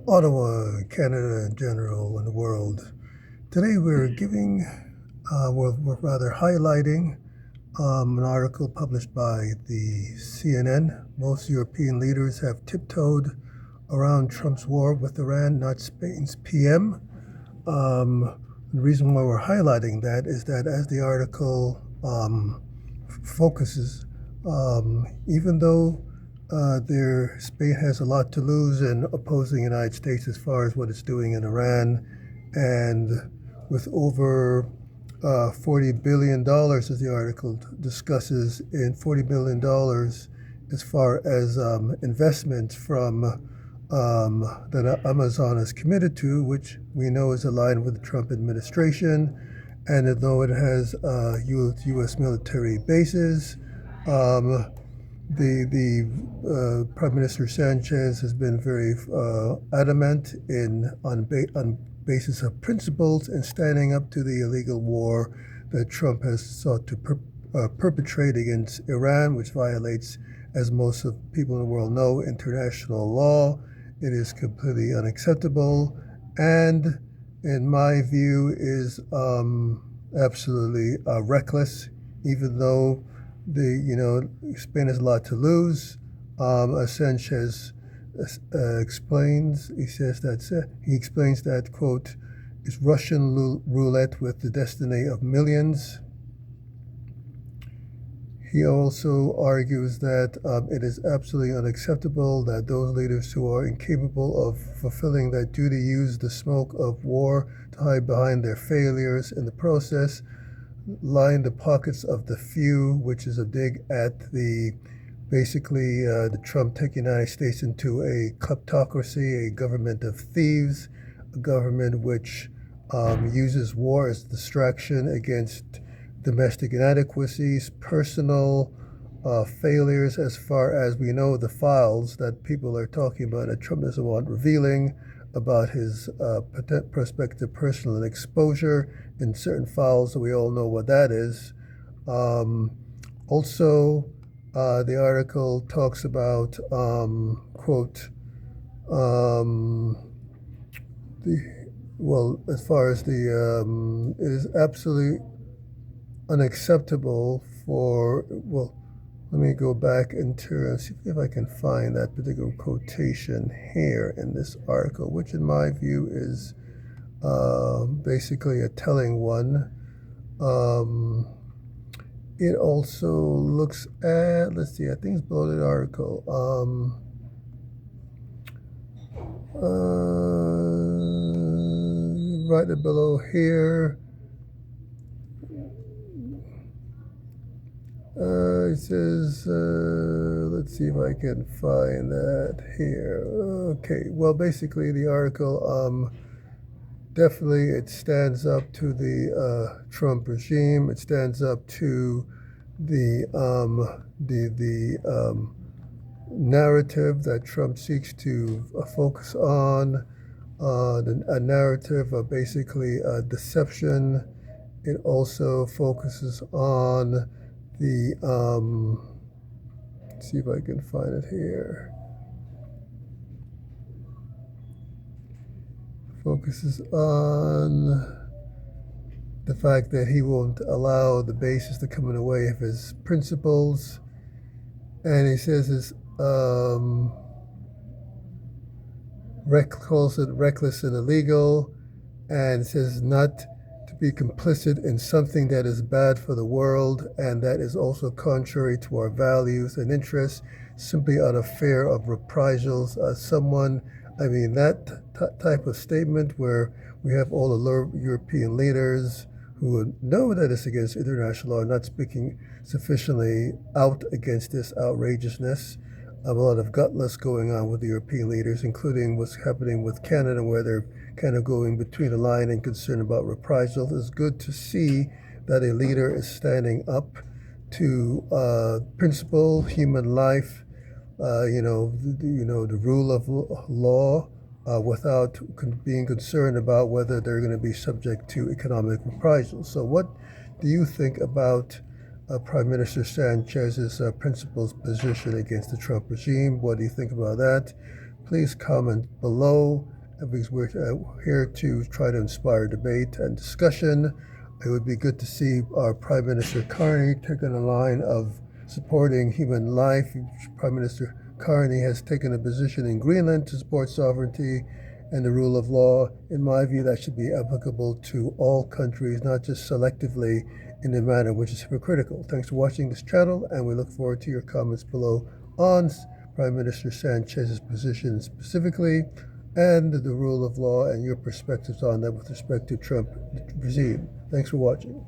Ottawa, Canada in general, and the world. Today we're rather highlighting an article published by the CNN. Most European leaders have tiptoed around Trump's war with Iran, not Spain's PM. The reason why we're highlighting that is that as the article focuses, even though Spain has a lot to lose in opposing the United States as far as what it's doing in Iran, and with over $40 billion, as the article discusses, in $40 billion as far as investments from that Amazon is committed to, which we know is aligned with the Trump administration. And although it has U.S. military bases, the Prime Minister Sanchez has been very adamant on basis of principles and standing up to the illegal war that Trump has sought to perpetrate against Iran, which violates, as most of people in the world know, international law. It is completely unacceptable, and in my view, is absolutely reckless. Even though Spain has a lot to lose, as Sanchez explains, he explains that, quote, it's Russian roulette with the destiny of millions. He also argues that it is absolutely unacceptable that those leaders who are incapable of fulfilling that duty use the smoke of war to hide behind their failures in the process, line the pockets of the few, which is a dig at the Trump taking the United States into a kleptocracy, a government of thieves, a government which uses war as distraction against domestic inadequacies, personal failures, as far as we know, the files that people are talking about that Trump doesn't want revealing about his prospective personal exposure in certain files, so we all know what that is. Also, the article talks about, quote, as far as it is absolutely unacceptable let me go back and see if I can find that particular quotation here in this article, which in my view is basically a telling one. It also looks at, let's see, I think it's below the article. Right below here. It says, let's see if I can find that here. Okay, well, basically the article, definitely it stands up to the Trump regime. It stands up to the narrative that Trump seeks to focus on, a narrative of basically deception. It also focuses on let's see if I can find it here. Focuses on the fact that he won't allow the bases to come in the way of his principles. And he says calls it reckless and illegal, and says not to be complicit in something that is bad for the world and that is also contrary to our values and interests, simply out of fear of reprisals. That type of statement where we have all the European leaders who know that it's against international law, not speaking sufficiently out against this outrageousness. A lot of gutless going on with the European leaders, including what's happening with Canada, where they're kind of going between the line and concerned about reprisals. It's good to see that a leader is standing up to principle, human life, the rule of law, without being concerned about whether they're going to be subject to economic reprisals. So, what do you think about Prime Minister Sanchez's principles position against the Trump regime? What do you think about that? Please comment below. because we're here to try to inspire debate and discussion. It would be good to see our Prime Minister Carney taking a line of supporting human life. Prime Minister Carney has taken a position in Greenland to support sovereignty and the rule of law. In my view, that should be applicable to all countries, not just selectively in a manner which is hypocritical. Thanks for watching this channel, and we look forward to your comments below on Prime Minister Sanchez's position specifically and the rule of law and your perspectives on that with respect to Trump regime. Thanks for watching.